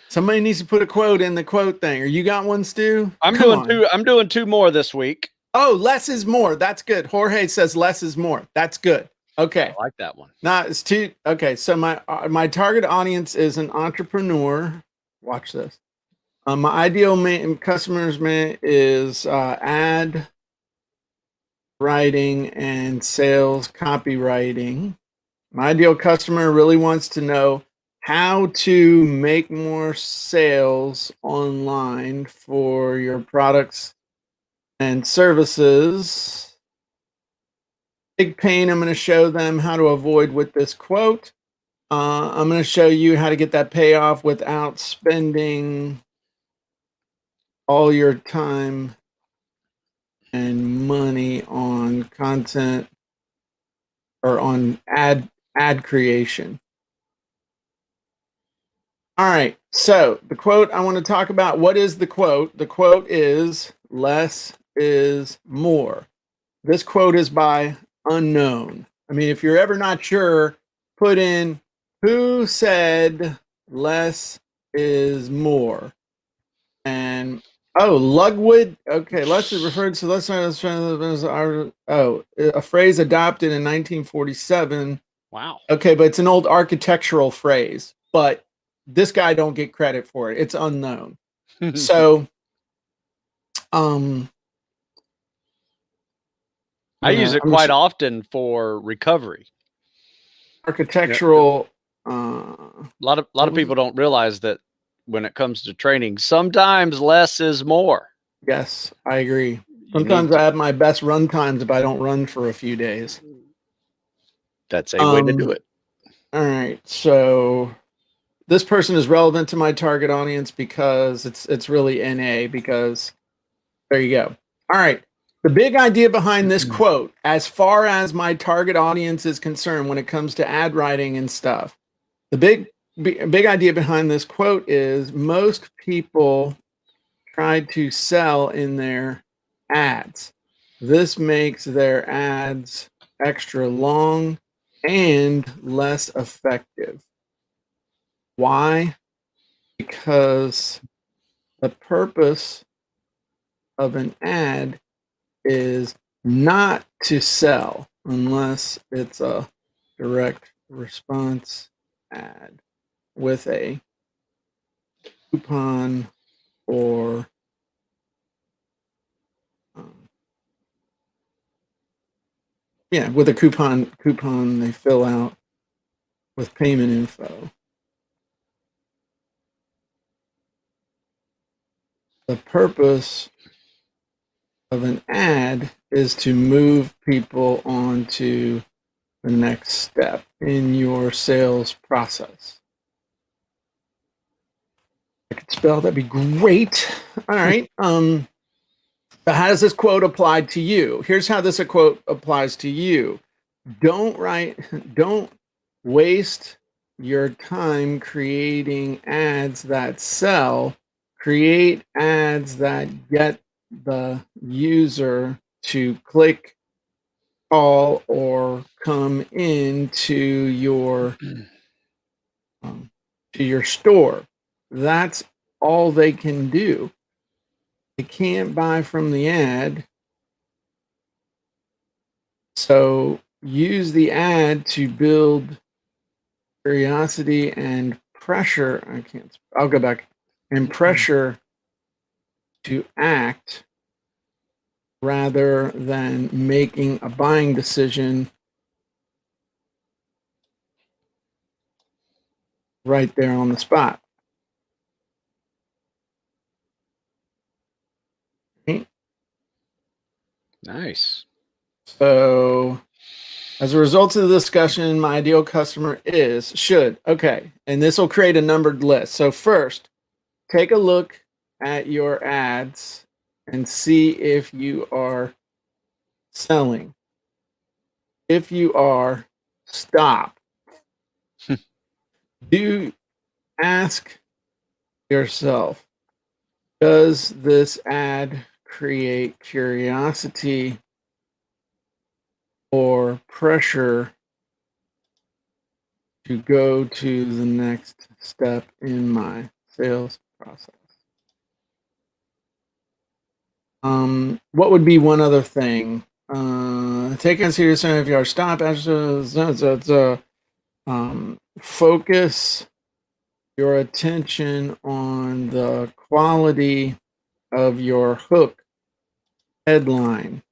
C: Somebody needs to put a quote in the quote thing. Or you got one, Stu?
B: I'm doing 2 more this week.
C: Oh, less is more. That's good. Jorge says less is more. That's good. Okay.
B: I like that one.
C: It's 2. Okay. So my target audience is an entrepreneur. Watch this. My ideal customers is ad writing and sales copywriting. My ideal customer really wants to know how to make more sales online for your products and services. big pain I'm going to show them how to avoid with this quote. I'm going to show you how to get that payoff without spending all your time and money on content or on ad creation. All right, so the quote I want to talk about, what is the quote? The quote is less is more. This quote is by unknown. I mean, if you're ever not sure, put in who said less is more. And Lugwood. Okay, less is referred to less as a phrase adopted in 1947.
B: Wow.
C: Okay, but it's an old architectural phrase, but this guy don't get credit for it. It's unknown. So,
B: I use it quite often for recovery.
C: Architectural.
B: A lot of people don't realize that when it comes to training, sometimes less is more.
C: Yes, I agree. Sometimes I have my best run times if I don't run for a few days.
B: That's a way to do it.
C: All right, so this person is relevant to my target audience because it's really NA, because there you go. All right. The big idea behind this quote, as far as my target audience is concerned, when it comes to ad writing and stuff, the big idea behind this quote is most people try to sell in their ads. This makes their ads extra long and less effective. Why? Because the purpose of an ad is not to sell unless it's a direct response ad with a coupon or with a coupon they fill out with payment info. The purpose of an ad is to move people on to the next step in your sales process. If I could spell, that'd be great. All right. But how does this quote apply to you? Here's how this quote applies to you. Don't waste your time creating ads that sell. Create ads that get the user to click, call, or come into your to your store. That's all they can do. They can't buy from the ad. So use the ad to build curiosity and pressure. I'll go back. And pressure to act rather than making a buying decision right there on the spot. Okay.
B: Nice.
C: So as a result of the discussion, my ideal customer okay, and this will create a numbered list. So first, take a look at your ads and see if you are selling. If you are, stop. Do ask yourself, does this ad create curiosity or pressure to go to the next step in my sales process? What would be one other thing? Take into seriously if you are stop. Focus your attention on the quality of your hook headline,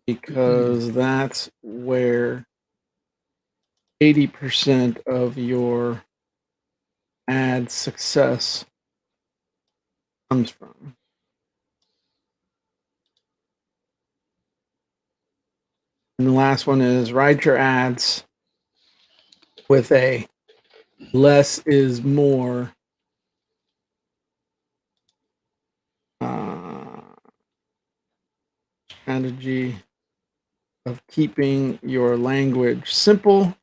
C: because that's where 80% of your ad success comes from. And the last one is write your ads with a less is more strategy of keeping your language simple,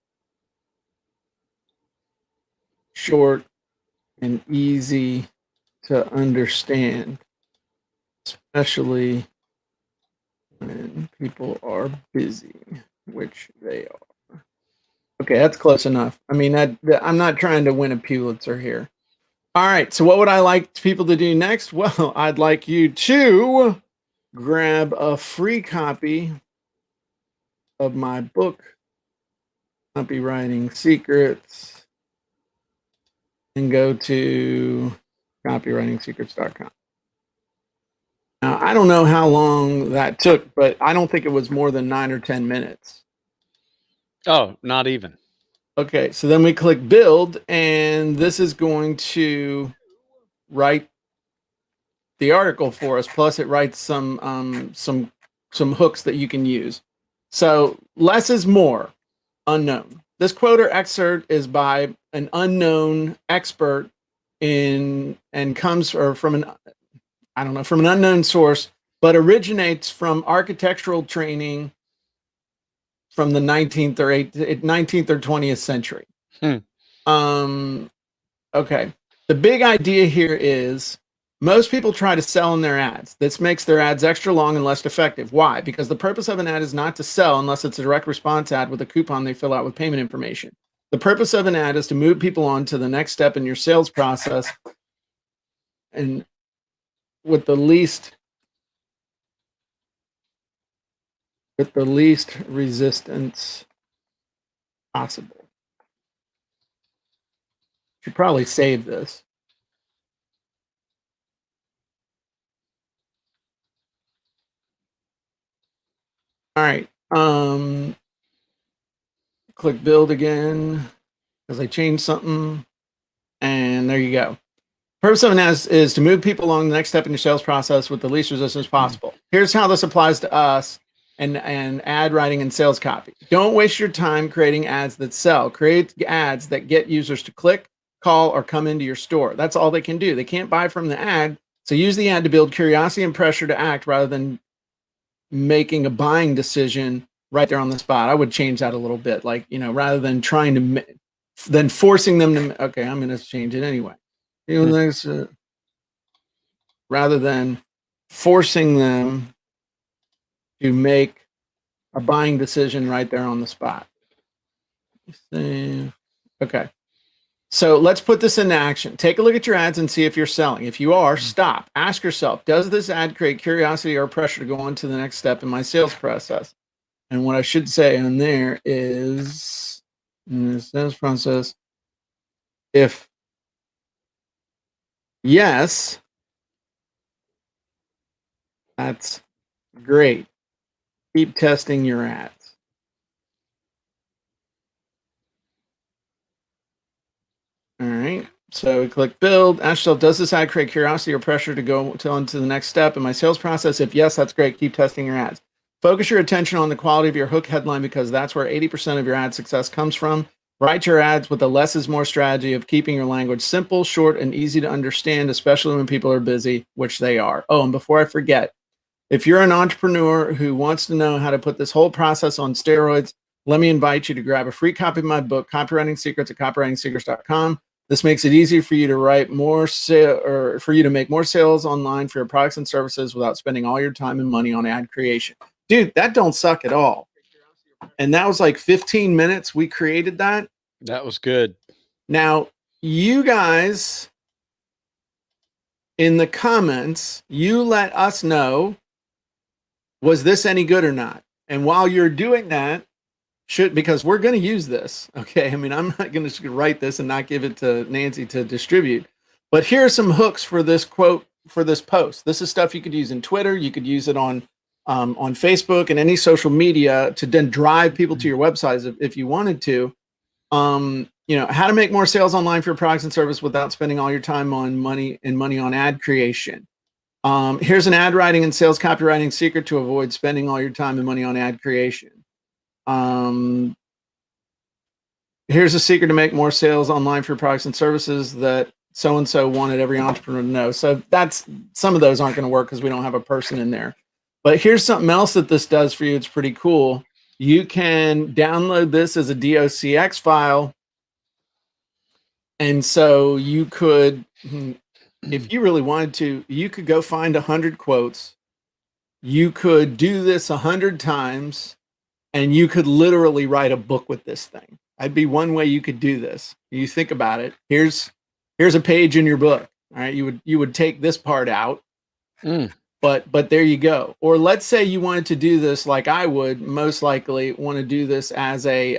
C: short, and easy to understand, especially when people are busy, which they are. Okay, that's close enough. I mean, I'm not trying to win a Pulitzer here. All right, so what would I like people to do next? Well, I'd like you to grab a free copy of my book, Copywriting Secrets, and go to copywritingsecrets.com. Now, I don't know how long that took, but I don't think it was more than 9 or 10 minutes.
B: Oh, not even.
C: Okay, so then we click build, and this is going to write the article for us. Plus, it writes some hooks that you can use. So less is more. Unknown. This quote or excerpt is by an unknown expert in and comes from an unknown source, but originates from architectural training from the 19th or 20th century. Okay. The big idea here is most people try to sell in their ads. This makes their ads extra long and less effective. Why? Because the purpose of an ad is not to sell unless it's a direct response ad with a coupon they fill out with payment information. The purpose of an ad is to move people on to the next step in your sales process and with the least resistance possible. Should probably save this. All right. Click build again because I changed something. And there you go. Purpose of an ad is to move people along the next step in your sales process with the least resistance possible. Here's how this applies to us and ad writing and sales copy. Don't waste your time creating ads that sell. Create ads that get users to click, call, or come into your store. That's all they can do. They can't buy from the ad. So use the ad to build curiosity and pressure to act rather than making a buying decision right there on the spot. I would change that a little bit. Like, rather than trying to, then forcing them to, okay, I'm going to change it anyway. Rather than forcing them to make a buying decision right there on the spot. Okay. So let's put this into action. Take a look at your ads and see if you're selling. If you are, stop. Ask yourself, does this ad create curiosity or pressure to go on to the next step in my sales process? And what I should say on there is, in the sales process, if yes, that's great. Keep testing your ads. All right. So we click build. Ask yourself, does this ad create curiosity or pressure to go on to the next step in my sales process? If yes, that's great. Keep testing your ads. Focus your attention on the quality of your hook headline because that's where 80% of your ad success comes from. Write your ads with the less is more strategy of keeping your language simple, short, and easy to understand, especially when people are busy, which they are. Oh, and before I forget, if you're an entrepreneur who wants to know how to put this whole process on steroids, let me invite you to grab a free copy of my book, Copywriting Secrets, at copywritingsecrets.com. This makes it easier for you to write more or for you to make more sales online for your products and services without spending all your time and money on ad creation. Dude, that don't suck at all. And that was like 15 minutes. We created that.
B: That was good.
C: Now, you guys in the comments, you let us know, was this any good or not? And while you're doing that, because we're going to use this. Okay. I mean, I'm not going to write this and not give it to Nancy to distribute, but here are some hooks for this quote, for this post. This is stuff you could use in Twitter. You could use it on Facebook and any social media to then drive people to your websites if you wanted to. How to make more sales online for your products and service without spending all your time on money on ad creation. Here's an ad writing and sales copywriting secret to avoid spending all your time and money on ad creation. Here's a secret to make more sales online for your products and services that so-and-so wanted every entrepreneur to know. So that's, some of those aren't going to work because we don't have a person in there. But here's something else that this does for you. It's pretty cool. You can download this as a docx file. And so you could, if you really wanted to, you could go find 100 quotes. You could do this 100 times, and you could literally write a book with this thing. That'd be one way you could do this. You think about it. Here's a page in your book. All right, you would take this part out, but there you go. Or let's say you wanted to do this like I would most likely want to do this as a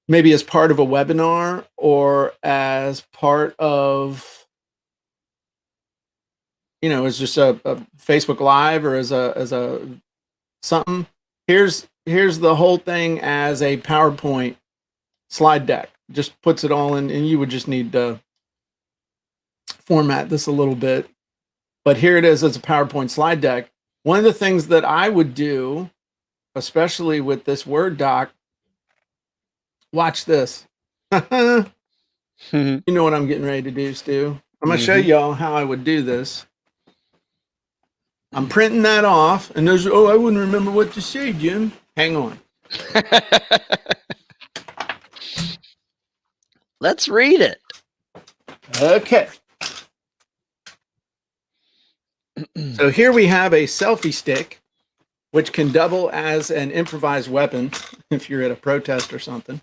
C: maybe as part of a webinar or as part of, you know, as just a Facebook Live or as a something. Here's the whole thing as a PowerPoint slide deck. Just puts it all in, and you would just need to format this a little bit. But here it is as a PowerPoint slide deck. One of the things that I would do, especially with this Word doc, watch this. You know what I'm getting ready to do, Stu. I'm going to show y'all how I would do this. I'm printing that off, and there's, oh, I wouldn't remember what to say, Jim. Hang on.
B: Let's read it.
C: Okay. So here we have a selfie stick, which can double as an improvised weapon if you're at a protest or something.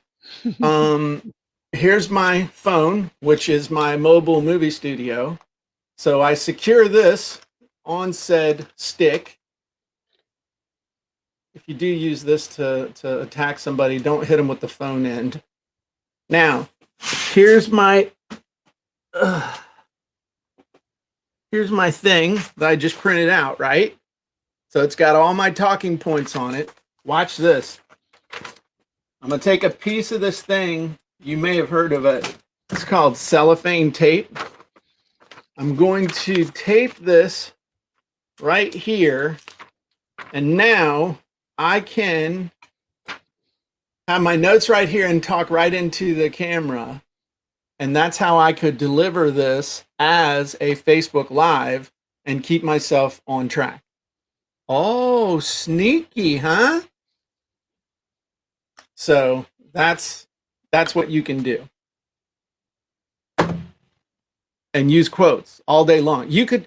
C: Here's my phone, which is my mobile movie studio. So I secure this on said stick. If you do use this to attack somebody, don't hit them with the phone end. Now, here's my thing that I just printed out, right? So it's got all my talking points on it. Watch this. I'm going to take a piece of this thing. You may have heard of it. It's called cellophane tape. I'm going to tape this right here. And now I can have my notes right here and talk right into the camera. And that's how I could deliver this as a Facebook Live and keep myself on track. Oh, sneaky, huh? So that's what you can do. And use quotes all day long. You could,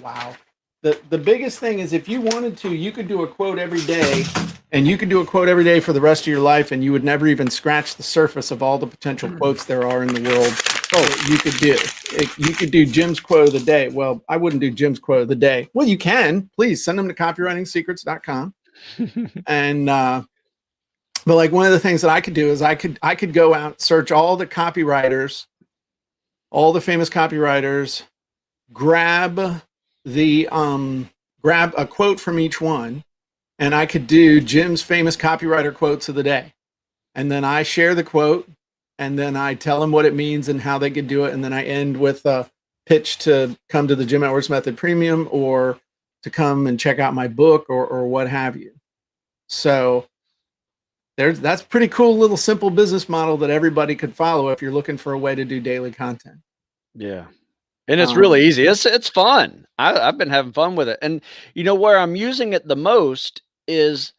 C: wow. The biggest thing is if you wanted to, you could do a quote every day, and you could do a quote every day for the rest of your life, and you would never even scratch the surface of all the potential quotes there are in the world. Oh, you could do. You could do Jim's quote of the day. Well, I wouldn't do Jim's quote of the day. Well, you can. Please send them to copywritingsecrets.com. And but like one of the things that I could do is I could go out, search all the copywriters, all the famous copywriters, grab a quote from each one, and I could do Jim's famous copywriter quotes of the day. And then I share the quote, and then I tell them what it means and how they could do it. And then I end with a pitch to come to the Jim Edwards Method Premium or to come and check out my book or what have you. So that's a pretty cool little simple business model that everybody could follow if you're looking for a way to do daily content.
B: Yeah. And it's really easy. It's fun. I've been having fun with it. And you know where I'm using it the most is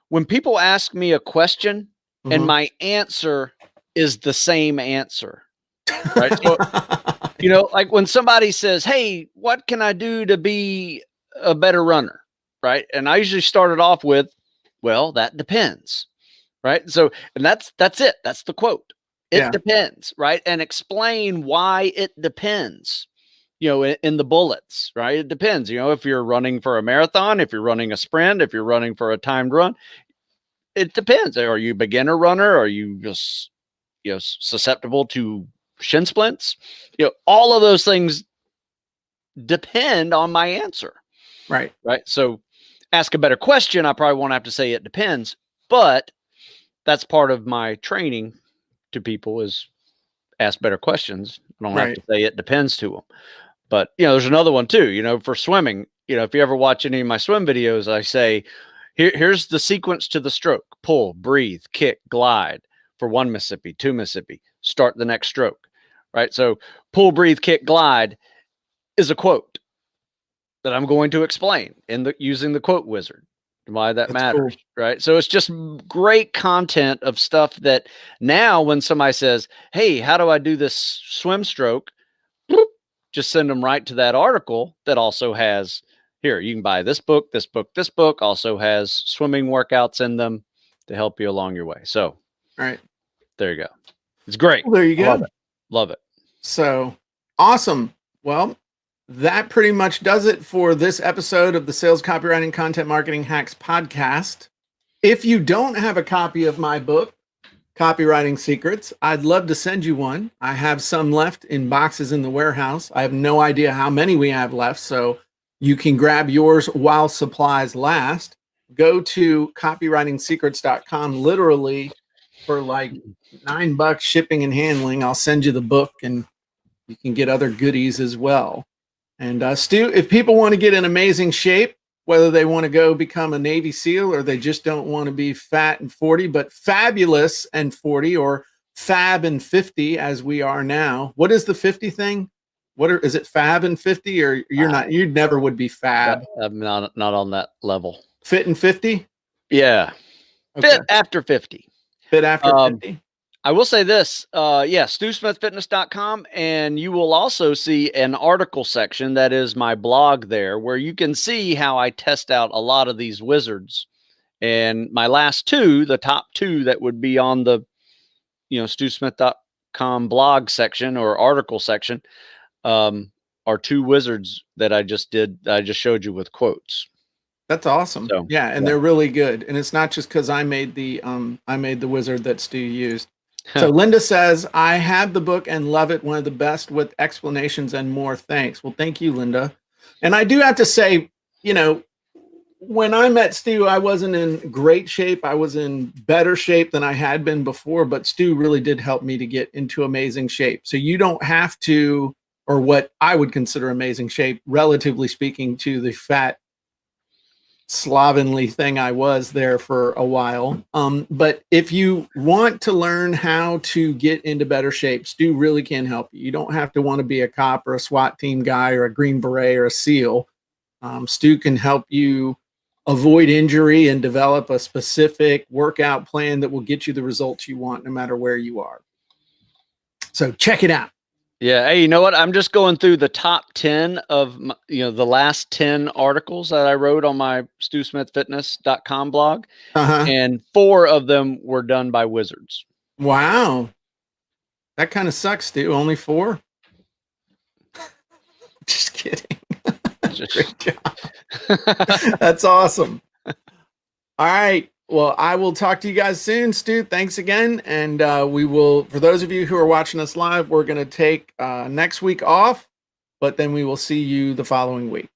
B: when people ask me a question and my answer is the same answer. Right? So, you know, like when somebody says, "Hey, what can I do to be a better runner?" Right? And I usually start it off with, "Well, that depends." Right? So, and that's it. That's the quote. It depends, right? And explain why it depends, you know, in the bullets, right? It depends, you know, if you're running for a marathon, if you're running a sprint, if you're running for a timed run, it depends. Are you a beginner runner? Are you just, you know, susceptible to shin splints? You know, all of those things depend on my answer.
C: Right.
B: Right. So ask a better question. I probably won't have to say it depends, but that's part of my training to people is ask better questions. I don't have to say it depends to them. But, you know, there's another one too, you know, for swimming, you know, if you ever watch any of my swim videos, I say, Here's the sequence to the stroke: pull, breathe, kick, glide for 1 Mississippi, 2 Mississippi. Start the next stroke, right? So pull, breathe, kick, glide is a quote that I'm going to explain using the quote wizard. Why that matters, cool. Right? So it's just great content of stuff that now when somebody says, "Hey, how do I do this swim stroke?" Bloop, just send them right to that article that also has, here, you can buy this book, this book, this book, also has swimming workouts in them to help you along your way. So,
C: all right,
B: there you go. It's great.
C: Well, there you go.
B: Love it. Love it.
C: So awesome. Well, that pretty much does it for this episode of the Sales Copywriting Content Marketing Hacks podcast. If you don't have a copy of my book, Copywriting Secrets, I'd love to send you one. I have some left in boxes in the warehouse. I have no idea how many we have left, so you can grab yours while supplies last. Go to copywritingsecrets.com, literally for like $9 shipping and handling. I'll send you the book and you can get other goodies as well. And Stu, if people want to get in amazing shape, whether they want to go become a Navy SEAL or they just don't want to be fat and 40, but fabulous and 40, or fab and 50 as we are now. What is the 50 thing? Is it fab and 50, or you're not? You never would be fab.
B: I'm not on that level.
C: Fit and 50?
B: Yeah. Okay. Fit after 50.
C: Fit after 50.
B: I will say this, StuSmithFitness.com, and you will also see an article section that is my blog there, where you can see how I test out a lot of these wizards. And my last two, the top two that would be on the, StuSmith.com blog section or article section, are two wizards that I just showed you with quotes.
C: That's awesome. So, yeah, and they're really good. And it's not just because I made the wizard that Stu used. So Linda says, I have the book and love it. One of the best with explanations and more. Thanks. Well, thank you, Linda. And I do have to say, when I met Stu, I wasn't in great shape. I was in better shape than I had been before, but Stu really did help me to get into amazing shape. So you don't have to, or what I would consider amazing shape, relatively speaking, to the fat, slovenly thing I was there for a while. But if you want to learn how to get into better shape, Stu really can help you. You don't have to want to be a cop or a SWAT team guy or a Green Beret or a SEAL. Stu can help you avoid injury and develop a specific workout plan that will get you the results you want no matter where you are. So check it out.
B: Yeah. Hey, you know what? I'm just going through the top 10 of, the last 10 articles that I wrote on my StuSmithFitness.com blog. And 4 of them were done by wizards.
C: Wow. That kind of sucks, Stu. Only 4? Just kidding. Great job. That's awesome. All right. Well, I will talk to you guys soon, Stu. Thanks again. And we will, for those of you who are watching us live, we're going to take next week off, but then we will see you the following week.